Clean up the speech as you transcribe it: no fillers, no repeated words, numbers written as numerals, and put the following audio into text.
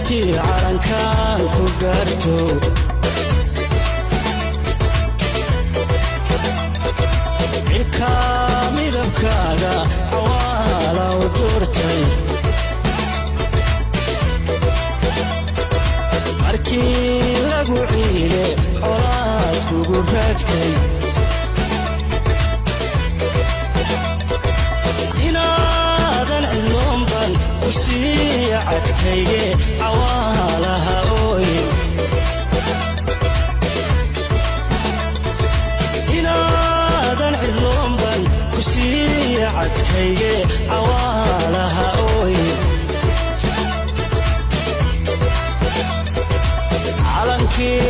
tii calankaan ku gaarto cirka midabkaaga cawaala u doortay markii lagu ciile colaad kugu raagtay inaadan cidloonban ku sii cadkayge cawaalaha ooyin inaadan cidloonban ku sii cadkayge cawaalaha ooyin calankii